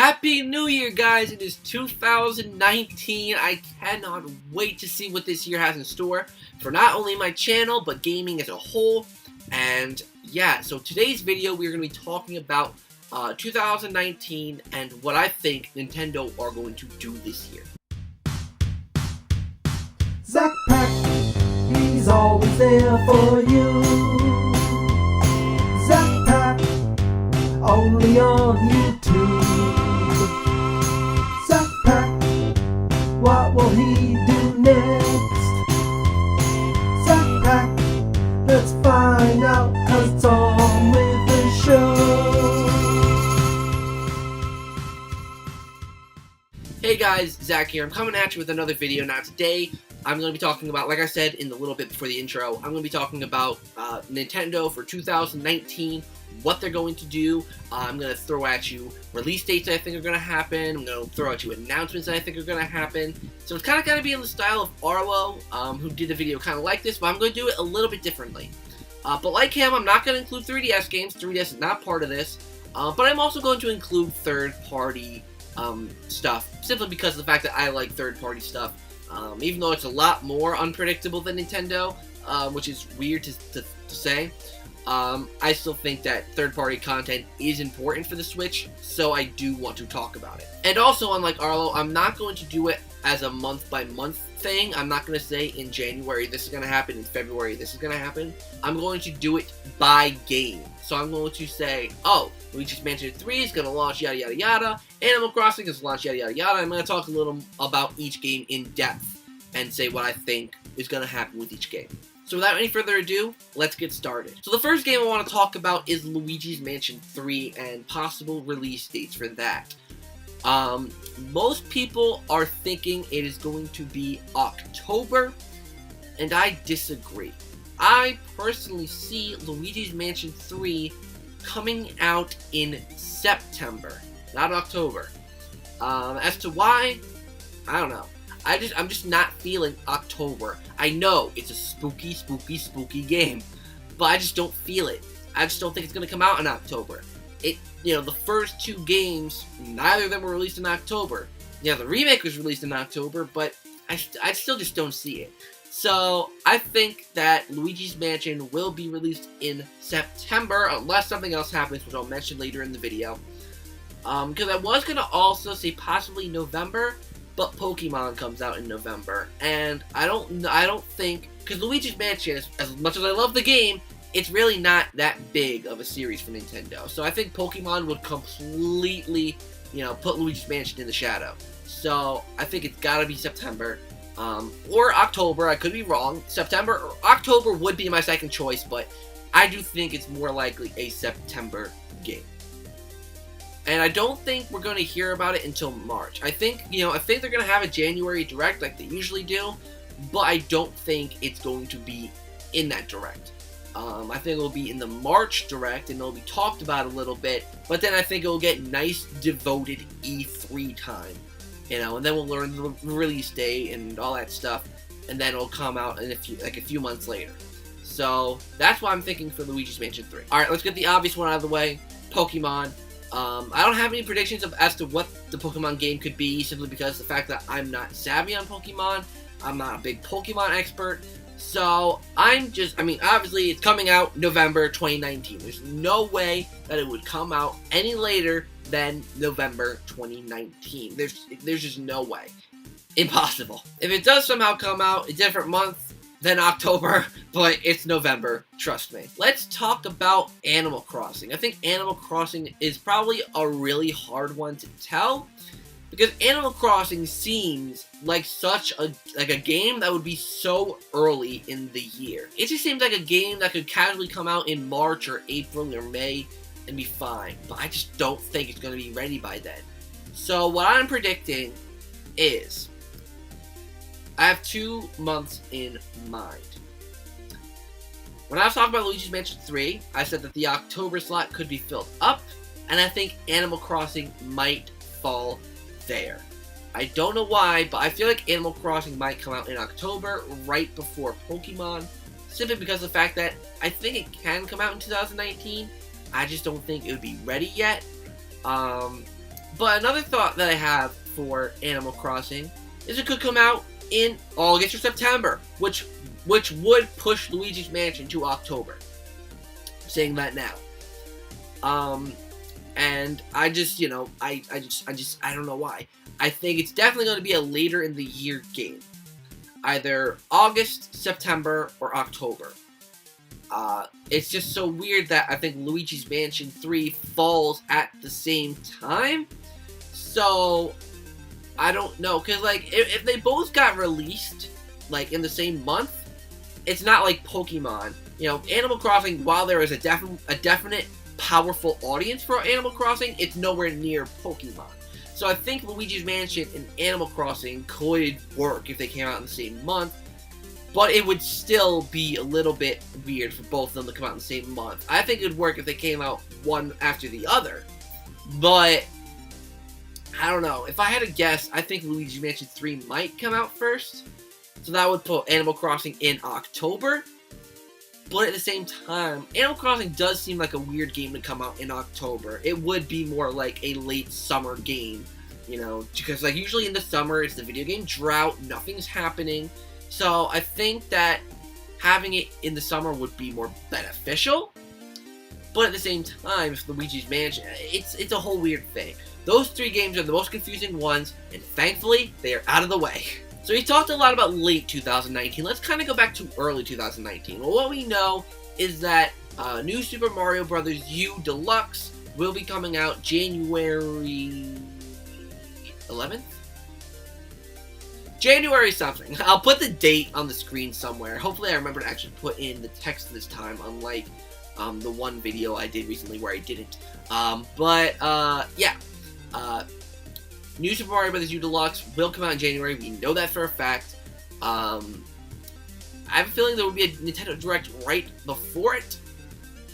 Happy New Year, guys! It is 2019. I cannot wait to see what this year has in store for not only my channel, but gaming as a whole. And yeah, so today's video, we're going to be talking about 2019 and what I think Nintendo are going to do this year. ZakPak, he's always there for you. ZakPak, only on YouTube. ZakPak, what will he do next? ZakPak, let's find out, 'cause it's on with the show. Hey guys, Zach here. I'm coming at you with another video. Now today, I'm going to be talking about, like I said in the little bit before the intro, I'm going to be talking about Nintendo for 2019, what they're going to do. I'm going to throw at you release dates that I think are going to happen. I'm going to throw at you announcements that I think are going to happen. So it's kind of going to be in the style of Arlo, who did a video kind of like this, but I'm going to do it a little bit differently. But like him, I'm not going to include 3DS games. 3DS is not part of this. But I'm also going to include third-party stuff, simply because of the fact that I like third-party stuff. Even though it's a lot more unpredictable than Nintendo, which is weird to say, I still think that third-party content is important for the Switch, so I do want to talk about it. And also, unlike Arlo, I'm not going to do it as a month-by-month thing. I'm not going to say in January this is going to happen, in February this is going to happen. I'm going to do it by game. So I'm going to say, oh, Luigi's Mansion 3 is going to launch yada yada yada, Animal Crossing is launch yada yada yada. I'm going to talk a little about each game in depth and say what I think is going to happen with each game. So without any further ado, let's get started. So the first game I want to talk about is Luigi's Mansion 3 and possible release dates for that. Most people are thinking it is going to be October, and I disagree. I personally see Luigi's Mansion 3 coming out in September, not October. As to why, I don't know. I'm just not feeling October. I know it's a spooky, spooky, spooky game, but I just don't feel it. I just don't think it's gonna come out in October. The first two games, neither of them were released in October. Yeah, the remake was released in October, but I still just don't see it. So, I think that Luigi's Mansion will be released in September, unless something else happens, which I'll mention later in the video. Because I was going to also say possibly November, but Pokemon comes out in November. And I don't think, because Luigi's Mansion, as much as I love the game, it's really not that big of a series for Nintendo. So I think Pokemon would completely, put Luigi's Mansion in the shadow. So I think it's gotta be September. Or October, I could be wrong. September or October would be my second choice, but I do think it's more likely a September game. And I don't think we're going to hear about it until March. I think they're going to have a January Direct like they usually do, but I don't think it's going to be in that Direct. I think it'll be in the March Direct, and it'll be talked about a little bit, but then I think it'll get nice, devoted E3 time. And then we'll learn the release date and all that stuff, and then it'll come out in a few months later. So that's what I'm thinking for Luigi's Mansion 3. Alright, let's get the obvious one out of the way. Pokemon. I don't have any predictions as to what the Pokemon game could be, simply because of the fact that I'm not savvy on Pokemon. I'm not a big Pokemon expert. So, obviously it's coming out November 2019. There's no way that it would come out any later than November 2019. There's just no way. Impossible. If it does somehow come out a different month than October, but it's November, trust me. Let's talk about Animal Crossing. I think Animal Crossing is probably a really hard one to tell, because Animal Crossing seems like such a game that would be so early in the year. It just seems like a game that could casually come out in March or April or May and be fine, but I just don't think it's going to be ready by then. So what I'm predicting is, I have 2 months in mind. When I was talking about Luigi's Mansion 3, I said that the October slot could be filled up, and I think Animal Crossing might fall there. I don't know why, but I feel like Animal Crossing might come out in October, right before Pokemon, simply because of the fact that I think it can come out in 2019. I just don't think it would be ready yet. But another thought that I have for Animal Crossing is it could come out in August or September, which would push Luigi's Mansion to October. I'm saying that now. And I just, you know, I don't know why. I think it's definitely going to be a later in the year game. Either August, September, or October. It's just so weird that I think Luigi's Mansion 3 falls at the same time. So, I don't know. Because, like, if they both got released, like, in the same month, it's not like Pokemon. You know, Animal Crossing, while there is a definite powerful audience for Animal Crossing, it's nowhere near Pokemon. So I think Luigi's Mansion and Animal Crossing could work if they came out in the same month, but it would still be a little bit weird for both of them to come out in the same month. I think it would work if they came out one after the other, but I don't know. If I had to guess, I think Luigi's Mansion 3 might come out first, so that would put Animal Crossing in October. But at the same time, Animal Crossing does seem like a weird game to come out in October. It would be more like a late summer game, you know, because like usually in the summer it's the video game drought, nothing's happening. So I think that having it in the summer would be more beneficial. But at the same time, if Luigi's Mansion, it's a whole weird thing. Those three games are the most confusing ones, and thankfully, they are out of the way. So we talked a lot about late 2019. Let's kind of go back to early 2019. Well, what we know is that New Super Mario Bros. U Deluxe will be coming out January 11th? January something. I'll put the date on the screen somewhere. Hopefully I remember to actually put in the text this time, unlike the one video I did recently where I didn't. Yeah. New Super Mario Bros. U Deluxe will come out in January. We know that for a fact. I have a feeling there will be a Nintendo Direct right before it,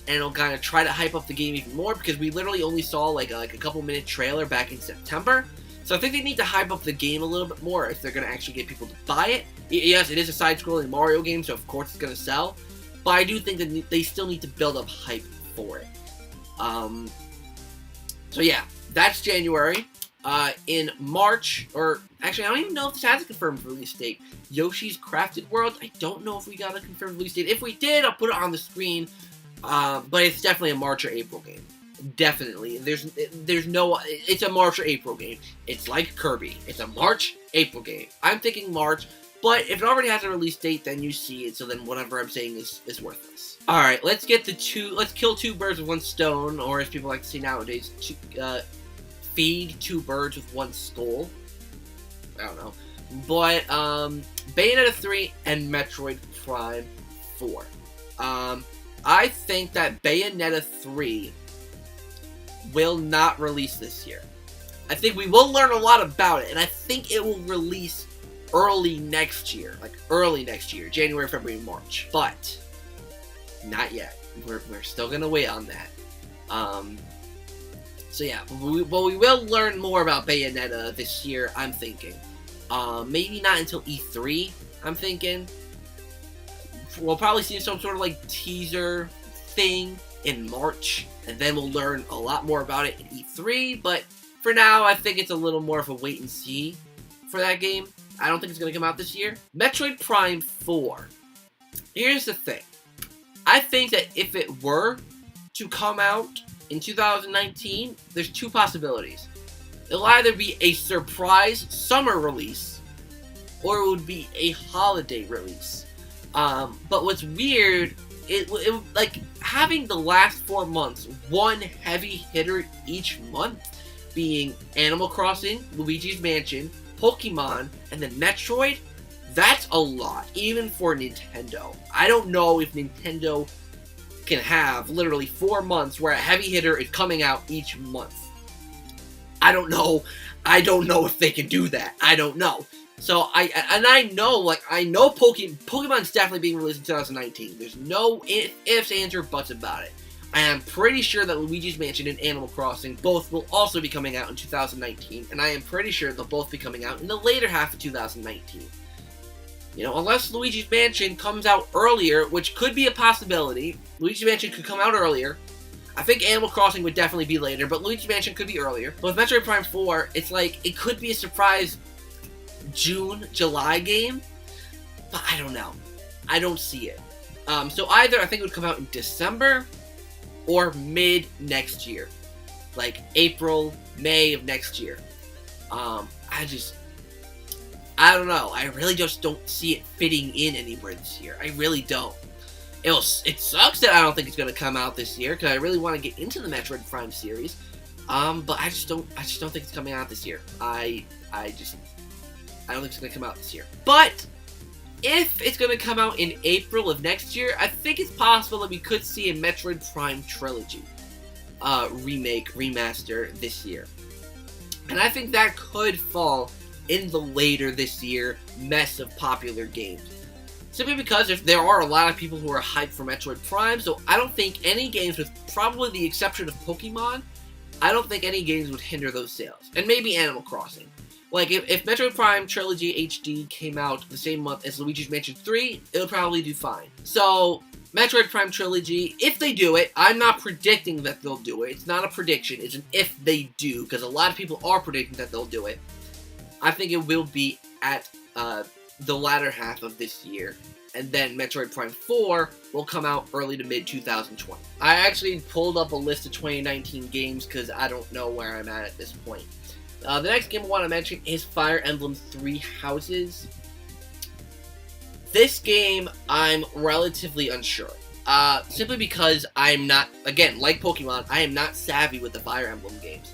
and it'll kind of try to hype up the game even more because we literally only saw like a couple minute trailer back in September. So I think they need to hype up the game a little bit more if they're going to actually get people to buy it. Yes, it is a side-scrolling Mario game, so of course it's going to sell. But I do think that they still need to build up hype for it. So yeah, that's January. In March, or actually I don't even know if this has a confirmed release date. Yoshi's Crafted World, I don't know if we got a confirmed release date. If we did, I'll put it on the screen. But it's definitely a March or April game. Definitely. There's no, it's a March or April game. It's like Kirby. It's a March, April game. I'm thinking March, but if it already has a release date, then you see it, so then whatever I'm saying is worthless. Alright, let's kill two birds with one stone, or as people like to say nowadays, feed two birds with one skull. I don't know. But, Bayonetta 3 and Metroid Prime 4. I think that Bayonetta 3 will not release this year. I think we will learn a lot about it, and I think it will release early next year. Like, early next year. January, February, March. But, not yet. We're still gonna wait on that. So yeah, we will learn more about Bayonetta this year, I'm thinking. Maybe not until E3, I'm thinking. We'll probably see some sort of like teaser thing in March, and then we'll learn a lot more about it in E3, but for now, I think it's a little more of a wait and see for that game. I don't think it's going to come out this year. Metroid Prime 4. Here's the thing. I think that if it were to come out in 2019, there's two possibilities. It'll either be a surprise summer release, or it would be a holiday release. But what's weird, it like having the last 4 months, one heavy hitter each month, being Animal Crossing, Luigi's Mansion, Pokemon, and then Metroid, that's a lot, even for Nintendo. I don't know if Nintendo can have literally 4 months where a heavy hitter is coming out each month. I don't know if they can do that. I don't know. So I know Pokemon's definitely being released in 2019. There's no ifs, ands, or buts about it. I am pretty sure that Luigi's Mansion and Animal Crossing both will also be coming out in 2019, and I am pretty sure they'll both be coming out in the later half of 2019. You know, unless Luigi's Mansion comes out earlier, which could be a possibility. Luigi's Mansion could come out earlier. I think Animal Crossing would definitely be later, but Luigi's Mansion could be earlier. But with Metroid Prime 4, it's like, it could be a surprise June, July game, but I don't know. I don't see it. So either I think it would come out in December or mid next year. Like April, May of next year. I don't know. I really just don't see it fitting in anywhere this year. I really don't. It sucks that I don't think it's going to come out this year, because I really want to get into the Metroid Prime series. But I just don't think it's coming out this year. I don't think it's going to come out this year. But if it's going to come out in April of next year, I think it's possible that we could see a Metroid Prime trilogy remake, remaster this year. And I think that could fall in the later this year mess of popular games. Simply because there are a lot of people who are hyped for Metroid Prime, so I don't think any games, with probably the exception of Pokemon, I don't think any games would hinder those sales. And maybe Animal Crossing. Like, if Metroid Prime Trilogy HD came out the same month as Luigi's Mansion 3, it would probably do fine. So, Metroid Prime Trilogy, if they do it, I'm not predicting that they'll do it. It's not a prediction, it's an if they do, because a lot of people are predicting that they'll do it. I think it will be at the latter half of this year, and then Metroid Prime 4 will come out early to mid-2020. I actually pulled up a list of 2019 games because I don't know where I'm at this point. The next game I want to mention is Fire Emblem Three Houses. This game, I'm relatively unsure. Simply because I'm not, again, like Pokemon, I am not savvy with the Fire Emblem games.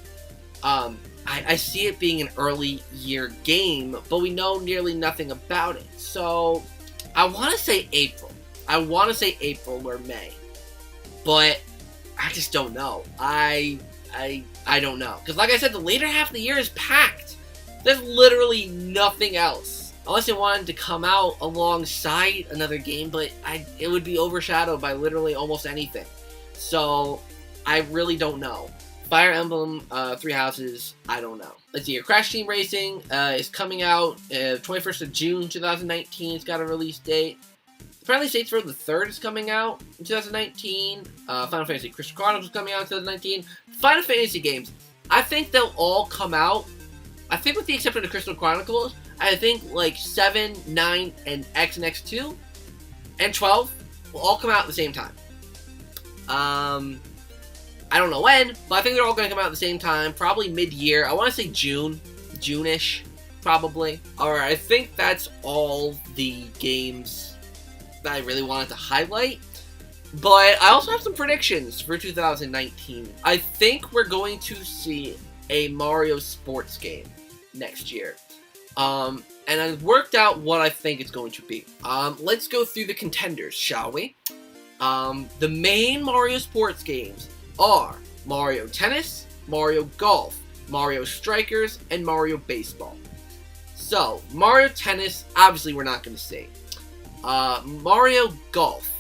I see it being an early year game, but we know nearly nothing about it. So, I want to say April. I want to say April or May. But, I just don't know. I don't know. Because like I said, the later half of the year is packed. There's literally nothing else. Unless it wanted to come out alongside another game, but it would be overshadowed by literally almost anything. So, I really don't know. Fire Emblem Three Houses, I don't know. Let's see here. Crash Team Racing is coming out 21st of June 2019. It's got a release date. Apparently Saints Row the 3rd is coming out in 2019. Final Fantasy Crystal Chronicles is coming out in 2019. Final Fantasy games, I think they'll all come out. I think with the exception of Crystal Chronicles, I think like 7, 9, and X and X2, and 12 will all come out at the same time. I don't know when, but I think they're all going to come out at the same time, probably mid-year. I want to say June-ish, probably. Alright, I think that's all the games that I really wanted to highlight. But I also have some predictions for 2019. I think we're going to see a Mario sports game next year. And I've worked out what I think it's going to be. Let's go through the contenders, shall we? The main Mario sports games are Mario Tennis, Mario Golf, Mario Strikers, and Mario Baseball. So, Mario Tennis, obviously we're not going to see. Mario Golf,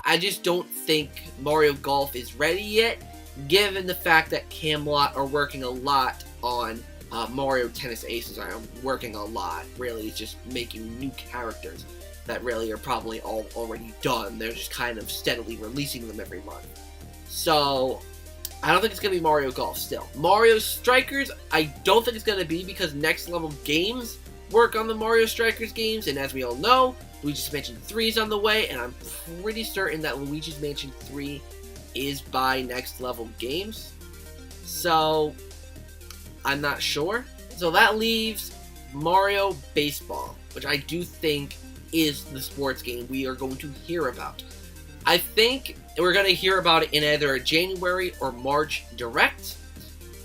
I just don't think Mario Golf is ready yet, given the fact that Camelot are working a lot on Mario Tennis Aces. I'm working a lot, really. It's just making new characters that really are probably all already done. They're just kind of steadily releasing them every month. So, I don't think it's going to be Mario Golf still. Mario Strikers, I don't think it's going to be because Next Level Games work on the Mario Strikers games, and as we all know, Luigi's Mansion 3 is on the way, and I'm pretty certain that Luigi's Mansion 3 is by Next Level Games. So, I'm not sure. So that leaves Mario Baseball, which I do think is the sports game we are going to hear about. I think we're going to hear about it in either a January or March Direct,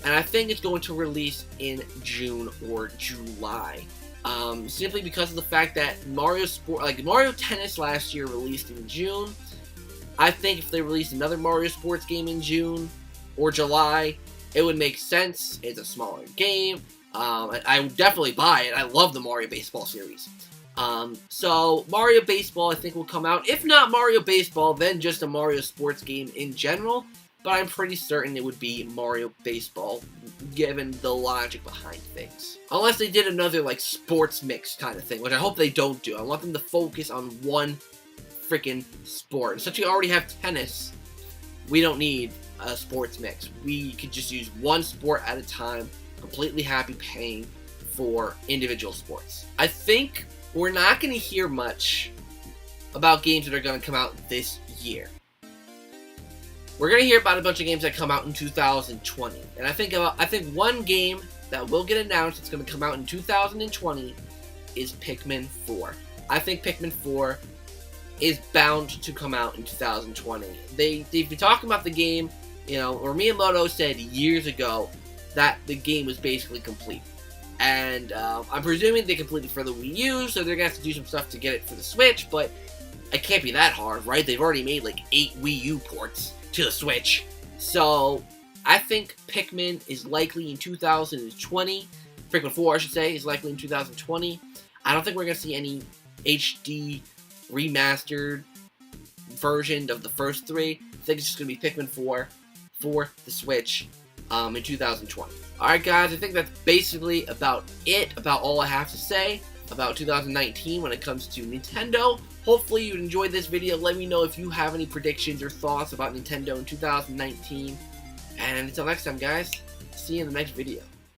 and I think it's going to release in June or July. Simply because of the fact that Mario Tennis last year released in June. I think if they released another Mario sports game in June or July, it would make sense. It's a smaller game. I would definitely buy it. I love the Mario Baseball series. So Mario Baseball I think will come out. If not Mario Baseball, then just a Mario sports game in general. But I'm pretty certain it would be Mario Baseball, given the logic behind things. Unless they did another, like, sports mix kind of thing, which I hope they don't do. I want them to focus on one freaking sport. Since we already have tennis, we don't need a sports mix. We could just use one sport at a time, completely happy paying for individual sports. I think we're not going to hear much about games that are going to come out this year. We're going to hear about a bunch of games that come out in 2020. And I think one game that will get announced that's going to come out in 2020 is Pikmin 4. I think Pikmin 4 is bound to come out in 2020. They've been talking about the game, or Miyamoto said years ago that the game was basically complete. And I'm presuming they completed for the Wii U, so they're going to have to do some stuff to get it for the Switch, but it can't be that hard, right? They've already made like 8 Wii U ports to the Switch. So I think Pikmin is likely in 2020. Pikmin 4, I should say, is likely in 2020. I don't think we're going to see any HD remastered version of the first 3. I think it's just going to be Pikmin 4 for the Switch in 2020. Alright guys, I think that's basically about all I have to say about 2019 when it comes to Nintendo. Hopefully you enjoyed this video. Let me know if you have any predictions or thoughts about Nintendo in 2019. And until next time guys, see you in the next video.